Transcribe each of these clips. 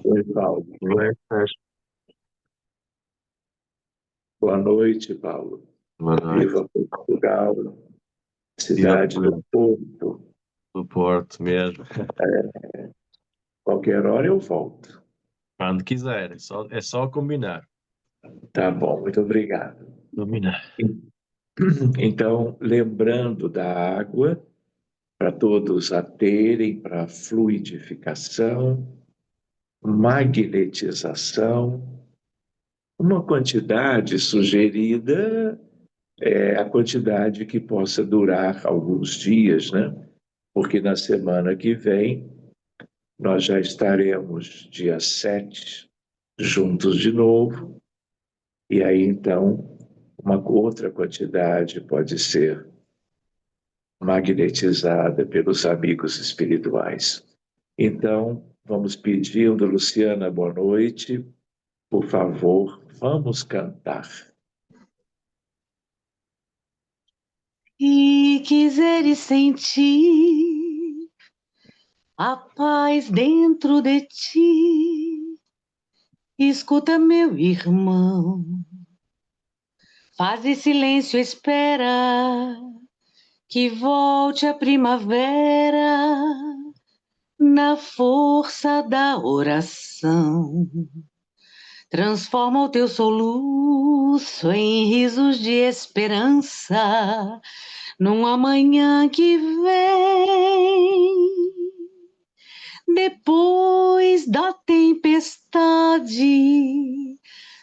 Oi, Paulo. Oi, Sérgio. Boa noite, Paulo. Boa noite. Viva Portugal, Viva cidade do Porto. do Porto mesmo. Qualquer hora eu volto. Quando quiser, é só combinar. Tá bom, muito obrigado. Combinar. Então, lembrando da água, para todos a terem para fluidificação, magnetização, uma quantidade sugerida é a quantidade que possa durar alguns dias, né? Porque na semana que vem nós já estaremos dia 7 juntos de novo, e aí então uma outra quantidade pode ser magnetizada pelos amigos espirituais. Então, vamos pedindo, Luciana, boa noite. Por favor, vamos cantar. E quiseres sentir a paz dentro de ti, escuta, meu irmão, faze silêncio, espera que volte a primavera na força da oração. Transforma o teu soluço em risos de esperança num amanhã que vem. Depois da tempestade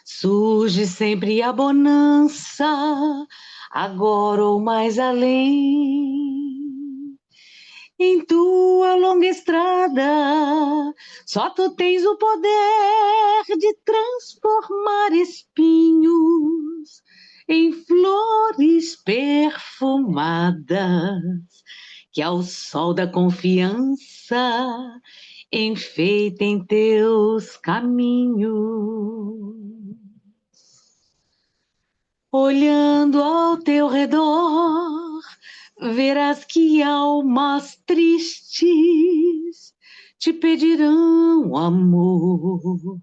surge sempre a bonança, agora ou mais além. Em tua longa estrada, só tu tens o poder de transformar espinhos em flores perfumadas, que ao sol da confiança enfeitem teus caminhos. Olhando ao teu redor, verás que almas tristes te pedirão amor.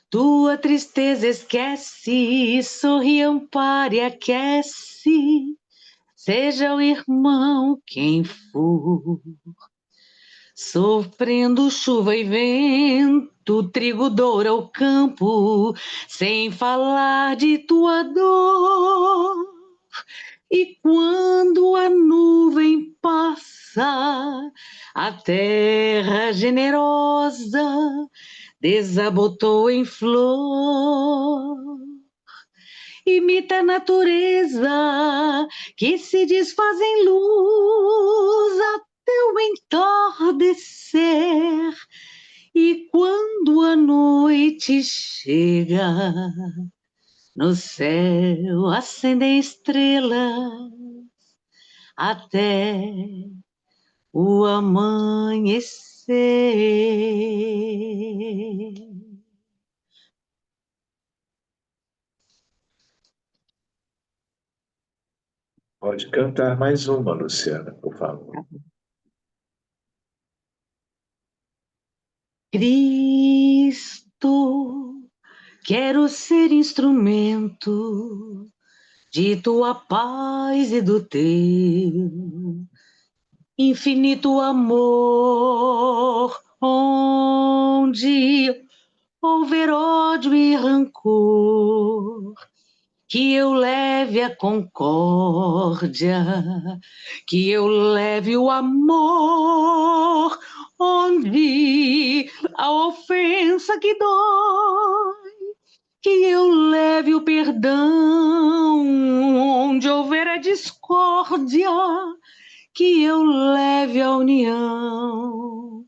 Tua tristeza esquece, sorri, ampare e aquece, seja o irmão quem for. Sofrendo chuva e vento, trigo doura o campo, sem falar de tua dor. E quando a nuvem passa, a terra generosa desabotou em flor. Imita a natureza que se desfaz em luz até o entardecer. E quando a noite chega, no céu acendem estrelas até o amanhecer. Pode cantar mais uma, Luciana, por favor. Cristo, quero ser instrumento de tua paz e do teu infinito amor, onde houver ódio e rancor, que eu leve a concórdia, que eu leve o amor, onde a ofensa que dói, que eu leve o perdão, onde houver a discórdia, que eu leve a união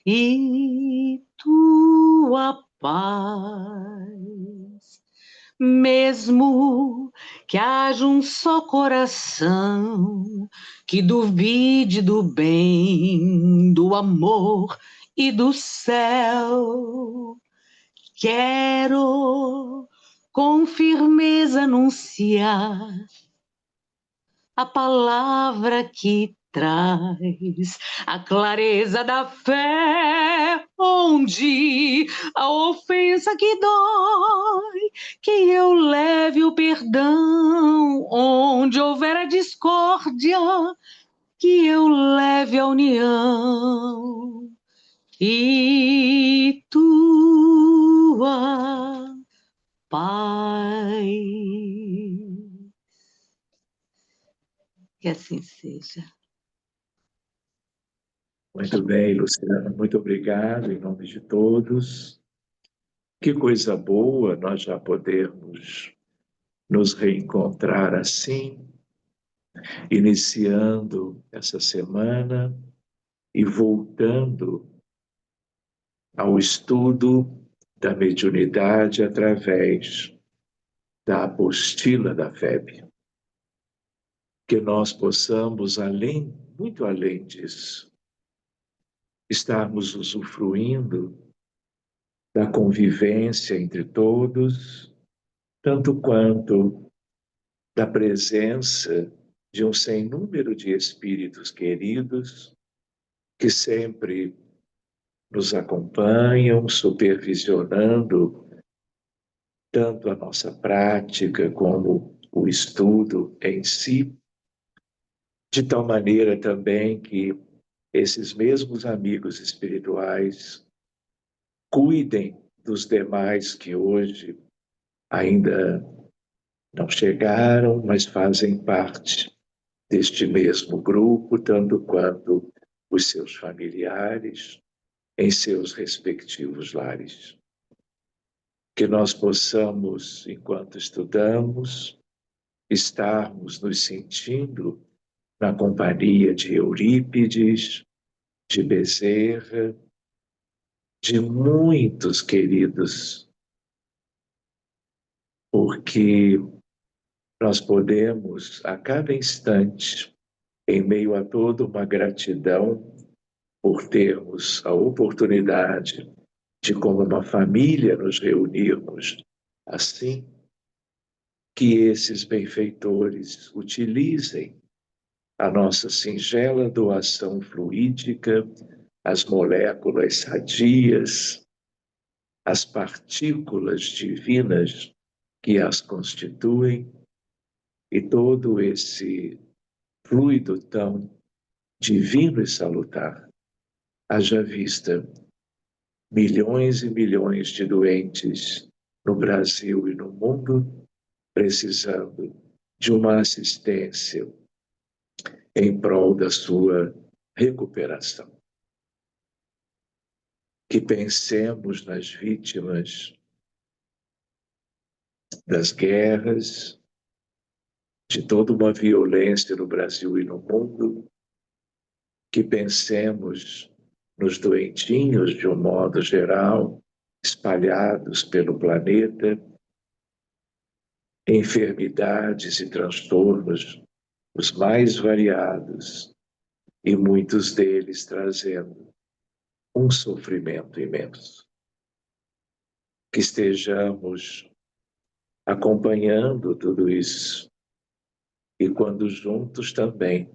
e tua paz. Mesmo que haja um só coração que duvide do bem, do amor e do céu, quero com firmeza anunciar a palavra que traz a clareza da fé, onde a ofensa que dói, que eu leve o perdão, onde houver a discórdia, que eu leve a união. E tua paz. Que assim seja. Muito bem, Luciana, muito obrigado em nome de todos. Que coisa boa nós já podermos nos reencontrar assim, iniciando essa semana e voltando ao estudo da mediunidade através da apostila da FEB. Que nós possamos, além, muito além disso, estarmos usufruindo da convivência entre todos, tanto quanto da presença de um sem número de espíritos queridos que sempre nos acompanham, supervisionando tanto a nossa prática como o estudo em si, de tal maneira também que esses mesmos amigos espirituais cuidem dos demais que hoje ainda não chegaram, mas fazem parte deste mesmo grupo, tanto quanto os seus familiares em seus respectivos lares. Que nós possamos, enquanto estudamos, estarmos nos sentindo na companhia de Eurípides, de Bezerra, de muitos queridos, porque nós podemos, a cada instante, em meio a toda uma gratidão por termos a oportunidade de, como uma família, nos reunirmos assim, que esses benfeitores utilizem a nossa singela doação fluídica, as moléculas sadias, as partículas divinas que as constituem e todo esse fluido tão divino e salutar. Haja vista milhões e milhões de doentes no Brasil e no mundo precisando de uma assistência em prol da sua recuperação. Que pensemos nas vítimas das guerras, de toda uma violência no Brasil e no mundo, que pensemos nos doentinhos de um modo geral, espalhados pelo planeta, enfermidades e transtornos os mais variados, e muitos deles trazendo um sofrimento imenso. Que estejamos acompanhando tudo isso e, quando juntos também,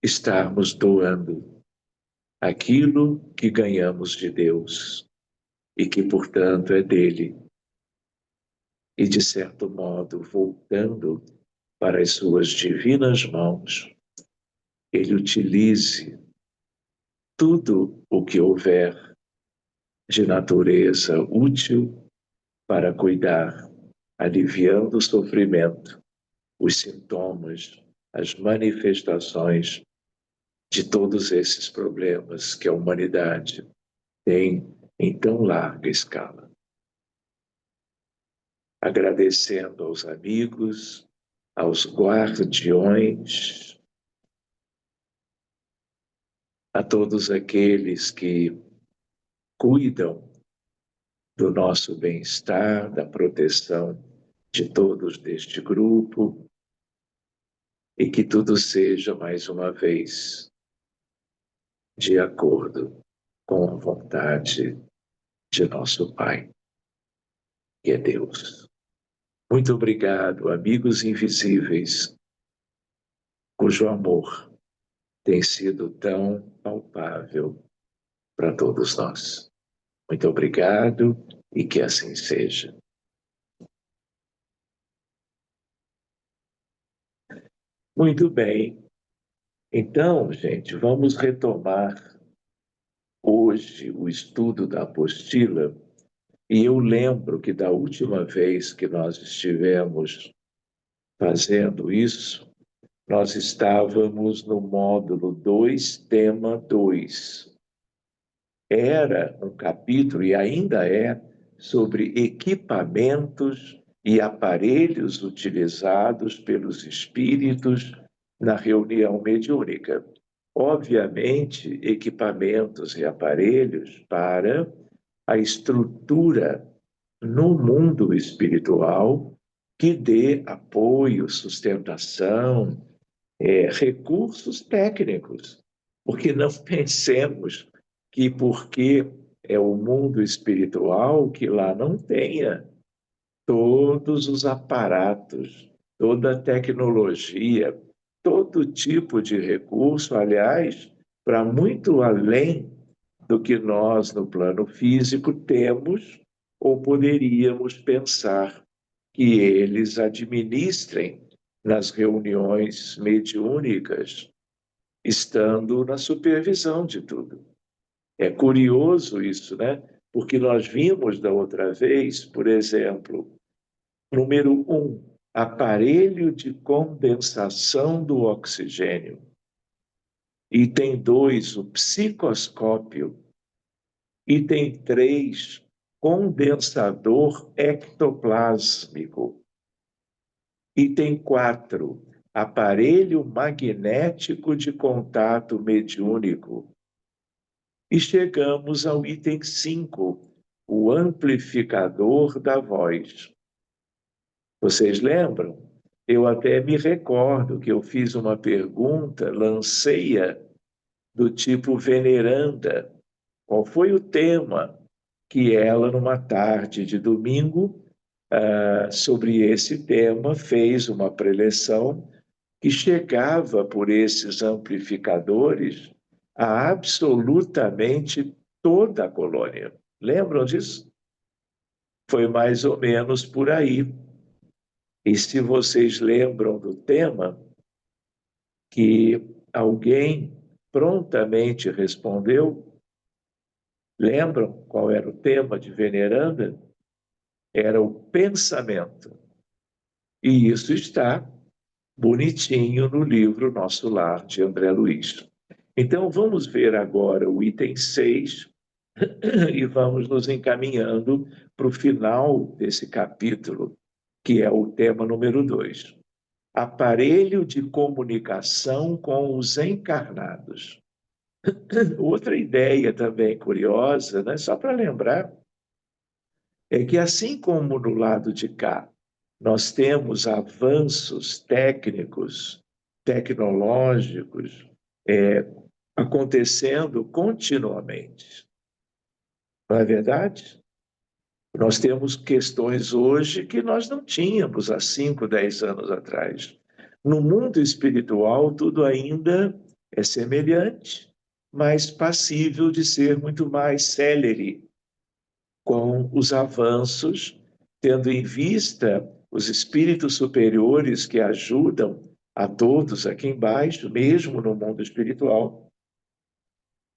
estarmos doando aquilo que ganhamos de Deus e que, portanto, é dele, e, de certo modo, voltando para as suas divinas mãos, ele utilize tudo o que houver de natureza útil para cuidar, aliviando o sofrimento, os sintomas, as manifestações de todos esses problemas que a humanidade tem em tão larga escala. Agradecendo aos amigos, aos guardiões, a todos aqueles que cuidam do nosso bem-estar, da proteção de todos deste grupo, e que tudo seja, mais uma vez, de acordo com a vontade de nosso Pai, que é Deus. Muito obrigado, amigos invisíveis, cujo amor tem sido tão palpável para todos nós. Muito obrigado e que assim seja. Muito bem. Então, gente, vamos retomar hoje o estudo da apostila. E eu lembro que da última vez que nós estivemos fazendo isso, nós estávamos no módulo 2, tema 2. Era um capítulo, e ainda é, sobre equipamentos e aparelhos utilizados pelos espíritos na reunião mediúnica. Obviamente, equipamentos e aparelhos para a estrutura no mundo espiritual que dê apoio, sustentação, recursos técnicos. Porque não pensemos que porque é o mundo espiritual que lá não tenha todos os aparatos, toda a tecnologia, todo tipo de recurso, aliás, para muito além do que nós no plano físico temos ou poderíamos pensar que eles administrem nas reuniões mediúnicas, estando na supervisão de tudo. É curioso isso, né? Porque nós vimos da outra vez, por exemplo, número 1, aparelho de condensação do oxigênio. Item 2, o psicoscópio. Item 3, condensador ectoplásmico. Item 4, aparelho magnético de contato mediúnico. E chegamos ao item 5, o amplificador da voz. Vocês lembram? Eu até me recordo que eu fiz uma pergunta, lancei-a, do tipo veneranda. Qual foi o tema que ela, numa tarde de domingo, sobre esse tema, fez uma preleção que chegava por esses amplificadores a absolutamente toda a colônia. Lembram disso? Foi mais ou menos por aí. E se vocês lembram do tema, que alguém prontamente respondeu, lembram qual era o tema de veneranda? Era o pensamento. E isso está bonitinho no livro Nosso Lar, de André Luiz. Então, vamos ver agora o item 6 e vamos nos encaminhando para o final desse capítulo, que é o tema número 2. Aparelho de comunicação com os encarnados. Outra ideia também curiosa, né? Só para lembrar, é que assim como no lado de cá, nós temos avanços técnicos, tecnológicos, acontecendo continuamente. Não é verdade? Nós temos questões hoje que nós não tínhamos há 5, 10 anos atrás. No mundo espiritual, tudo ainda é semelhante, mas passível de ser muito mais célere com os avanços, tendo em vista os espíritos superiores que ajudam a todos aqui embaixo, mesmo no mundo espiritual,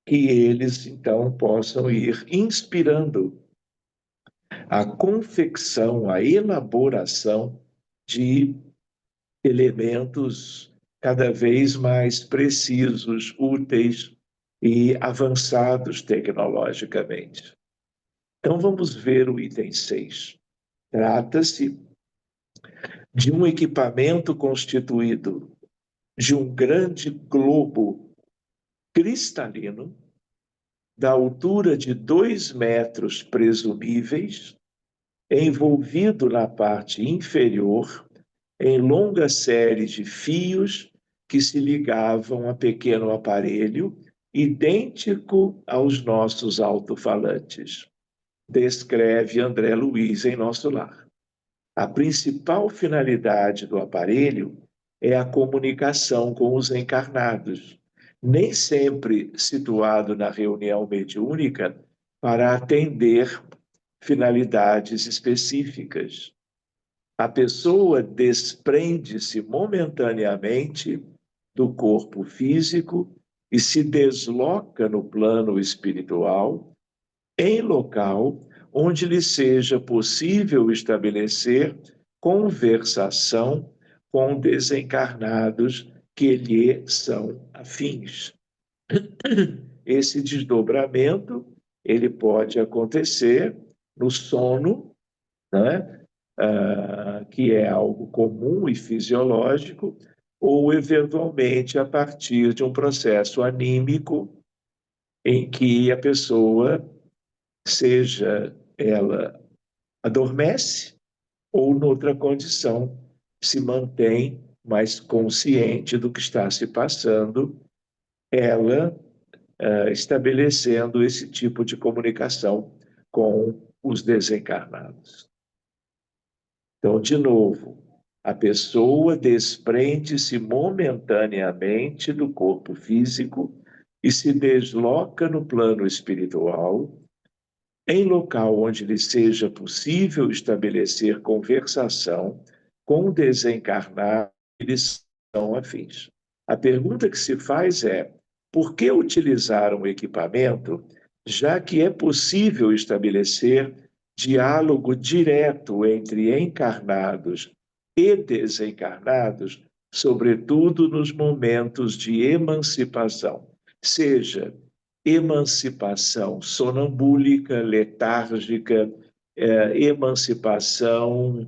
que eles então possam ir inspirando a confecção, a elaboração de elementos cada vez mais precisos, úteis e avançados tecnologicamente. Então vamos ver o item 6. Trata-se de um equipamento constituído de um grande globo cristalino, da altura de 2 metros presumíveis, envolvido na parte inferior em longa série de fios que se ligavam a pequeno aparelho idêntico aos nossos alto-falantes. Descreve André Luiz em Nosso Lar. A principal finalidade do aparelho é a comunicação com os encarnados, nem sempre situado na reunião mediúnica para atender finalidades específicas. A pessoa desprende-se momentaneamente do corpo físico e se desloca no plano espiritual, em local onde lhe seja possível estabelecer conversação com desencarnados que lhe são afins. Esse desdobramento ele pode acontecer no sono, né? Que é algo comum e fisiológico, ou eventualmente a partir de um processo anímico em que a pessoa, seja ela adormece ou noutra condição, se mantém mais consciente do que está se passando, ela estabelecendo esse tipo de comunicação com os desencarnados. Então, de novo, a pessoa desprende-se momentaneamente do corpo físico e se desloca no plano espiritual, em local onde lhe seja possível estabelecer conversação com desencarnados que lhes são afins. A pergunta que se faz é: por que utilizar um equipamento, já que é possível estabelecer diálogo direto entre encarnados e desencarnados, sobretudo nos momentos de emancipação, seja emancipação sonambúlica, letárgica, emancipação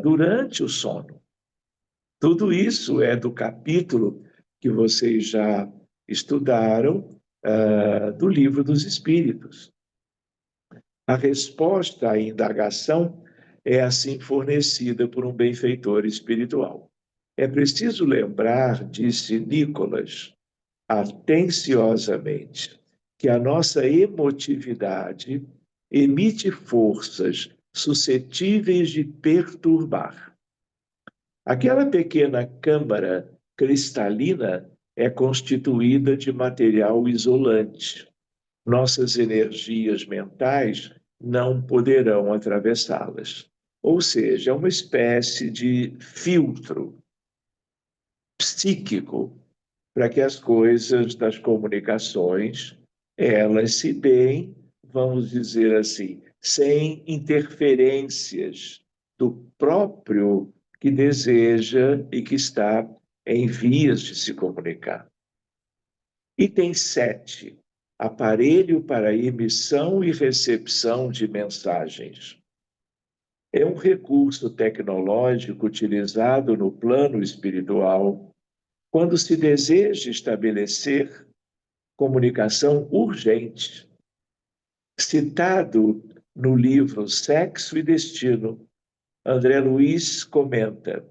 durante o sono. Tudo isso é do capítulo que vocês já estudaram do Livro dos Espíritos. A resposta à indagação é assim fornecida por um benfeitor espiritual. É preciso lembrar, disse Nicolas, atenciosamente, que a nossa emotividade emite forças suscetíveis de perturbar. Aquela pequena câmara cristalina é constituída de material isolante. Nossas energias mentais não poderão atravessá-las. Ou seja, é uma espécie de filtro psíquico para que as coisas das comunicações elas se deem, vamos dizer assim, sem interferências do próprio que deseja e que está em vias de se comunicar. Item 7. Aparelho para emissão e recepção de mensagens. É um recurso tecnológico utilizado no plano espiritual quando se deseja estabelecer comunicação urgente. Citado no livro Sexo e Destino, André Luiz comenta: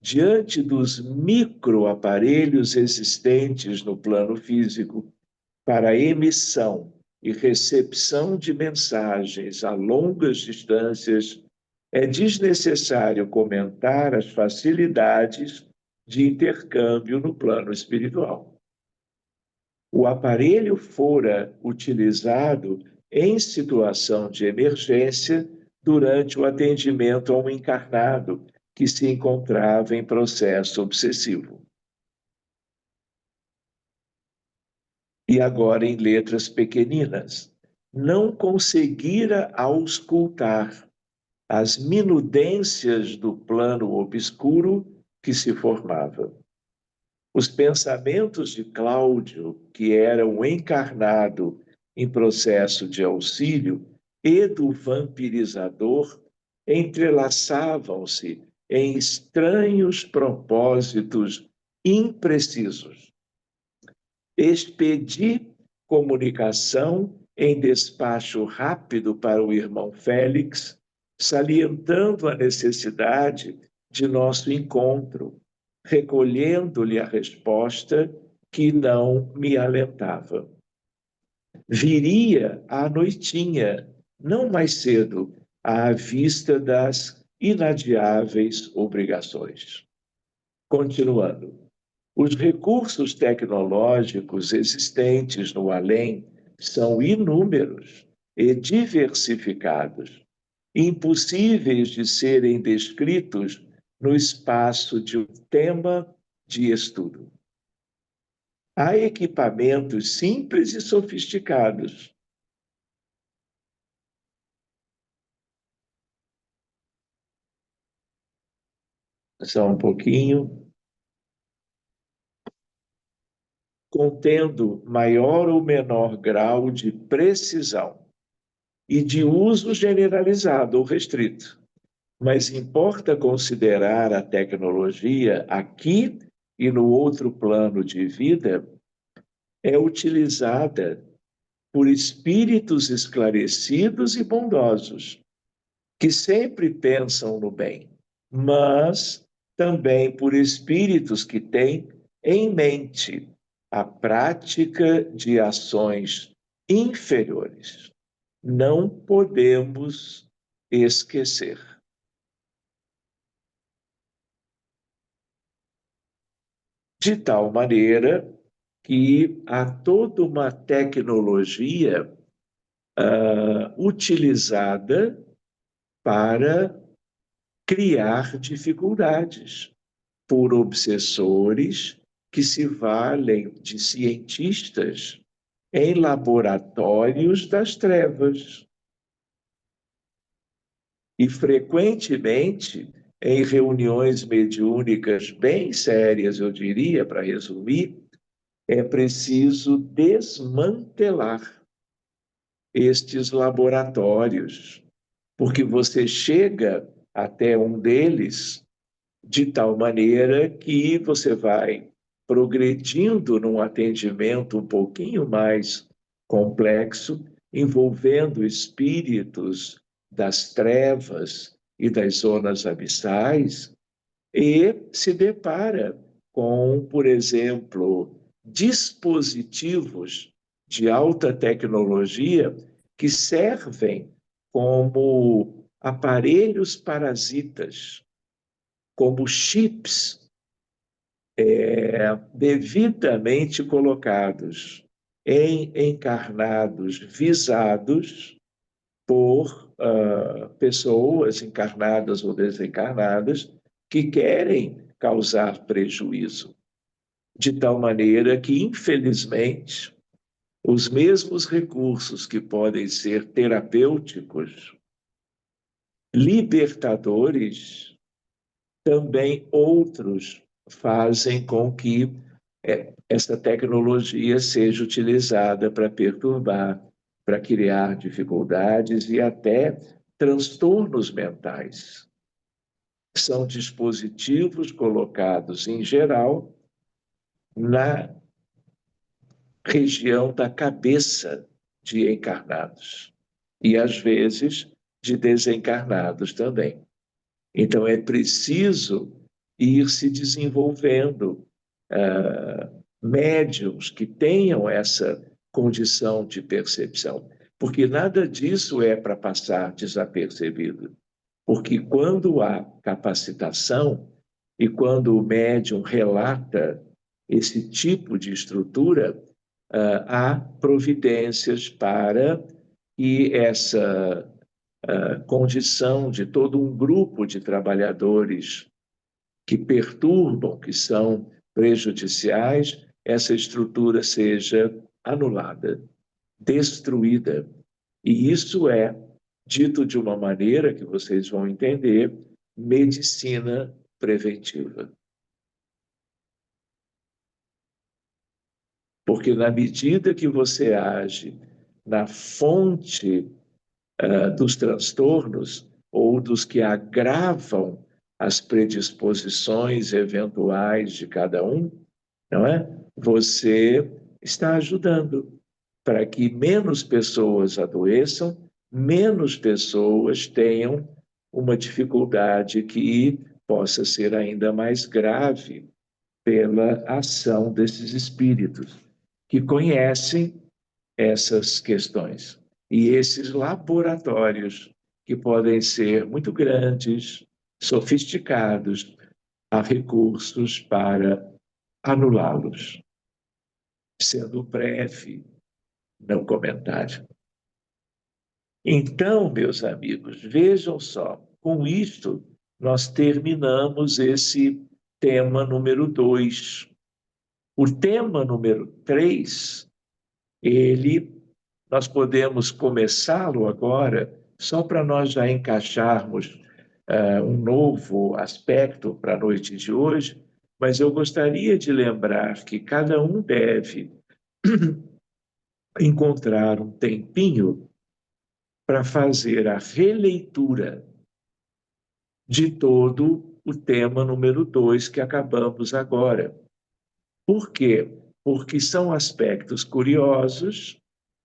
diante dos microaparelhos existentes no plano físico para emissão e recepção de mensagens a longas distâncias, é desnecessário comentar as facilidades de intercâmbio no plano espiritual. O aparelho fora utilizado em situação de emergência durante o atendimento a um encarnado que se encontrava em processo obsessivo. E agora em letras pequeninas: não conseguira auscultar as minudências do plano obscuro que se formava. Os pensamentos de Cláudio, que era um encarnado em processo de auxílio, e do vampirizador entrelaçavam-se em estranhos propósitos imprecisos. Expedi comunicação em despacho rápido para o irmão Félix, salientando a necessidade de nosso encontro, recolhendo-lhe a resposta que não me alentava. Viria à noitinha, não mais cedo, à vista das inadiáveis obrigações. Continuando. Os recursos tecnológicos existentes no além são inúmeros e diversificados, impossíveis de serem descritos no espaço de um tema de estudo. Há equipamentos simples e sofisticados. Só um pouquinho. Contendo maior ou menor grau de precisão e de uso generalizado ou restrito. Mas importa considerar a tecnologia aqui e no outro plano de vida é utilizada por espíritos esclarecidos e bondosos, que sempre pensam no bem, mas também por espíritos que têm em mente a prática de ações inferiores. Não podemos esquecer. De tal maneira que há toda uma tecnologia utilizada para criar dificuldades por obsessores que se valem de cientistas em laboratórios das trevas. E, frequentemente, em reuniões mediúnicas bem sérias, eu diria, para resumir, é preciso desmantelar estes laboratórios, porque você chega até um deles de tal maneira que você vai progredindo num atendimento um pouquinho mais complexo, envolvendo espíritos das trevas e das zonas abissais, e se depara com, por exemplo, dispositivos de alta tecnologia que servem como aparelhos parasitas, como chips devidamente colocados em encarnados visados por pessoas encarnadas ou desencarnadas que querem causar prejuízo, de tal maneira que, infelizmente, os mesmos recursos que podem ser terapêuticos, libertadores, também outros fazem com que essa tecnologia seja utilizada para perturbar, para criar dificuldades e até transtornos mentais. São dispositivos colocados, em geral, na região da cabeça de encarnados e, às vezes, de desencarnados também. Então, é preciso ir se desenvolvendo médiums que tenham essa condição de percepção, porque nada disso é para passar desapercebido. Porque quando há capacitação e quando o médium relata esse tipo de estrutura, há providências para que essa condição de todo um grupo de trabalhadores que perturbam, que são prejudiciais, essa estrutura seja anulada, destruída. E isso é, dito de uma maneira que vocês vão entender, medicina preventiva. Porque na medida que você age na fonte dos transtornos ou dos que agravam as predisposições eventuais de cada um, não é? Você está ajudando para que menos pessoas adoeçam, menos pessoas tenham uma dificuldade que possa ser ainda mais grave pela ação desses espíritos que conhecem essas questões. E esses laboratórios, que podem ser muito grandes, sofisticados, há recursos para anulá-los, sendo breve no comentário. Então, meus amigos, vejam só, com isto nós terminamos esse tema número 2. O tema número 3, nós podemos começá-lo agora, só para nós já encaixarmos um novo aspecto para a noite de hoje, mas eu gostaria de lembrar que cada um deve encontrar um tempinho para fazer a releitura de todo o tema número 2 que acabamos agora. Por quê? Porque são aspectos curiosos,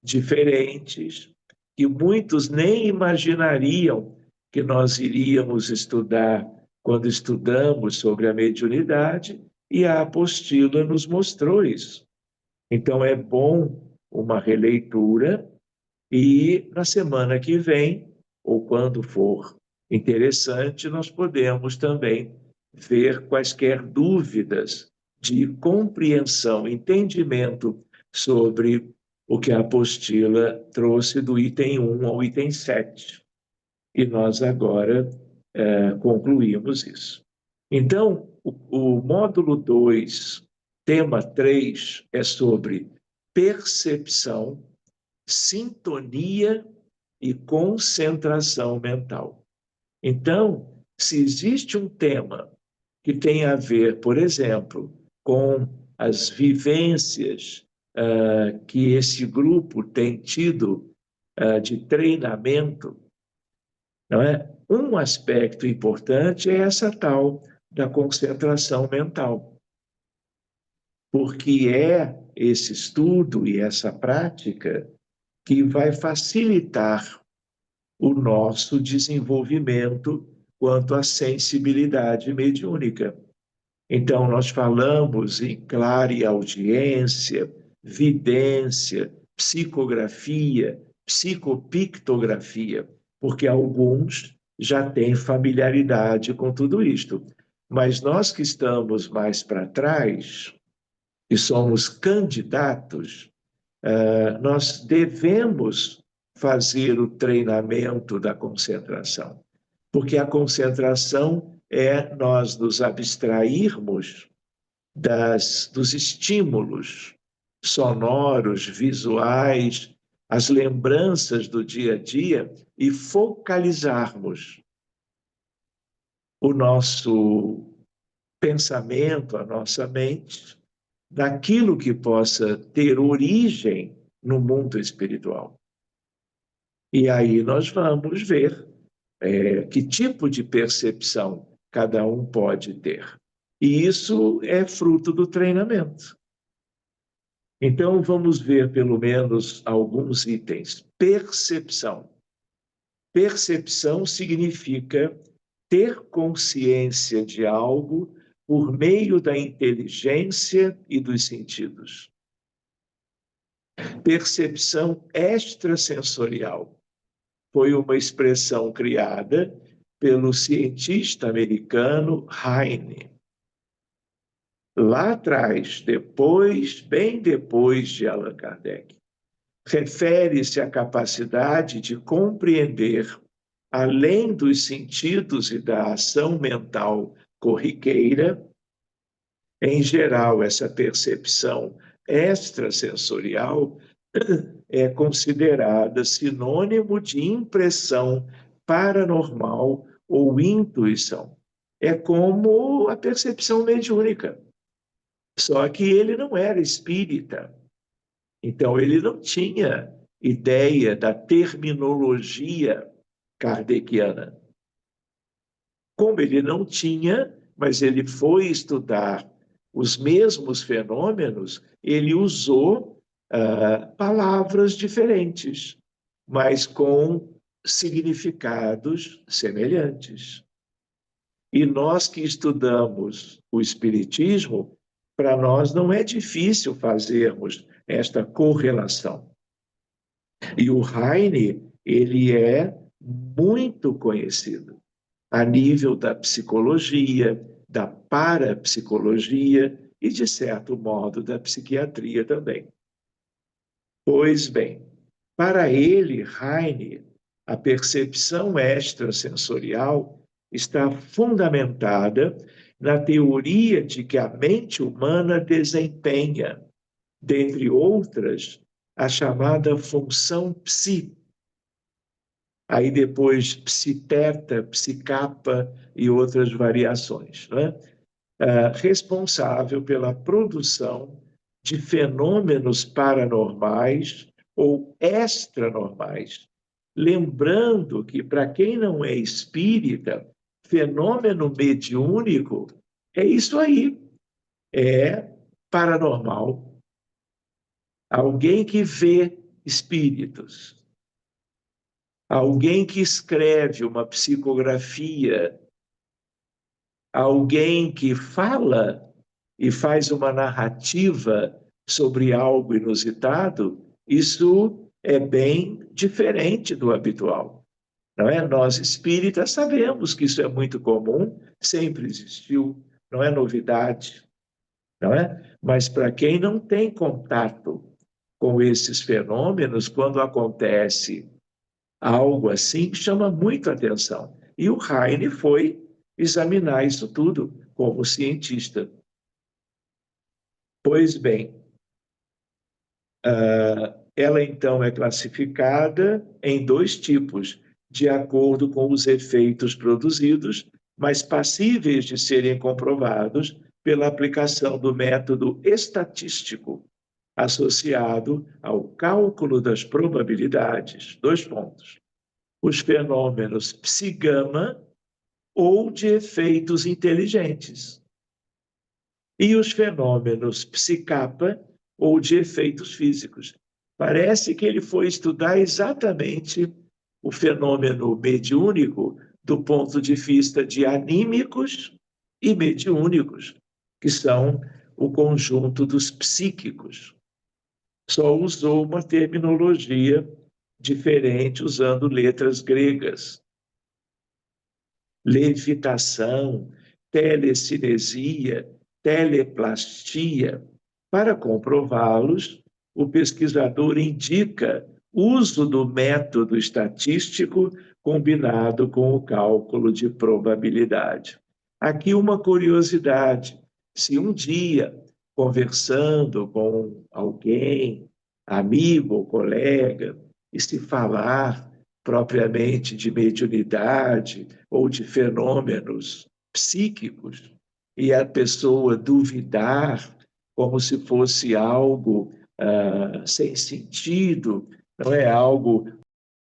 diferentes, que muitos nem imaginariam que nós iríamos estudar quando estudamos sobre a mediunidade, e a apostila nos mostrou isso. Então, é bom uma releitura, e na semana que vem, ou quando for interessante, nós podemos também ver quaisquer dúvidas de compreensão, entendimento sobre o que a apostila trouxe do item 1 ao item 7. E nós agora concluímos isso. Então, o módulo 2, tema 3, é sobre percepção, sintonia e concentração mental. Então, se existe um tema que tem a ver, por exemplo, com as vivências que esse grupo tem tido de treinamento, não é? Um aspecto importante é essa tal da concentração mental, porque é esse estudo e essa prática que vai facilitar o nosso desenvolvimento quanto à sensibilidade mediúnica. Então, nós falamos em clareaudiência, vidência, psicografia, psicopictografia, porque alguns já têm familiaridade com tudo isto. Mas nós que estamos mais para trás, e somos candidatos, nós devemos fazer o treinamento da concentração, porque a concentração é nós nos abstrairmos dos estímulos sonoros, visuais, as lembranças do dia a dia e focalizarmos o nosso pensamento, a nossa mente, naquilo que possa ter origem no mundo espiritual. E aí nós vamos ver que tipo de percepção cada um pode ter. E isso é fruto do treinamento. Então, vamos ver pelo menos alguns itens. Percepção. Percepção significa ter consciência de algo por meio da inteligência e dos sentidos. Percepção extrasensorial foi uma expressão criada pelo cientista americano Heine. Lá atrás, bem depois de Allan Kardec, refere-se à capacidade de compreender, além dos sentidos e da ação mental corriqueira, em geral, essa percepção extrasensorial é considerada sinônimo de impressão paranormal ou intuição. É como a percepção mediúnica. Só que ele não era espírita. Então, ele não tinha ideia da terminologia kardeciana. Como ele não tinha, mas ele foi estudar os mesmos fenômenos, ele usou palavras diferentes, mas com significados semelhantes. E nós que estudamos o Espiritismo, para nós não é difícil fazermos esta correlação. E o Heine, ele é muito conhecido a nível da psicologia, da parapsicologia e, de certo modo, da psiquiatria também. Pois bem, para ele, Heine, a percepção extrasensorial está fundamentada na teoria de que a mente humana desempenha, dentre outras, a chamada função psi. Aí depois psiteta, psicapa e outras variações, não é? Responsável pela produção de fenômenos paranormais ou extranormais. Lembrando que, para quem não é espírita, fenômeno mediúnico é isso aí, é paranormal. Alguém que vê espíritos, alguém que escreve uma psicografia, alguém que fala e faz uma narrativa sobre algo inusitado, isso é bem diferente do habitual. Não é? Nós espíritas sabemos que isso é muito comum, sempre existiu, não é novidade, não é? Mas para quem não tem contato com esses fenômenos, quando acontece algo assim, chama muito atenção. E o Heine foi examinar isso tudo como cientista. Pois bem, ela então é classificada em 2 tipos, de acordo com os efeitos produzidos, mas passíveis de serem comprovados pela aplicação do método estatístico associado ao cálculo das probabilidades. 2 pontos. Os fenômenos psi-gama ou de efeitos inteligentes. E os fenômenos psi-kappa ou de efeitos físicos. Parece que ele foi estudar exatamente o fenômeno mediúnico do ponto de vista de anímicos e mediúnicos, que são o conjunto dos psíquicos. Só usou uma terminologia diferente, usando letras gregas. Levitação, telecinesia, teleplastia. Para comprová-los, o pesquisador indica uso do método estatístico combinado com o cálculo de probabilidade. Aqui uma curiosidade: se um dia, conversando com alguém, amigo ou colega, e se falar propriamente de mediunidade ou de fenômenos psíquicos, e a pessoa duvidar como se fosse algo sem sentido, não é algo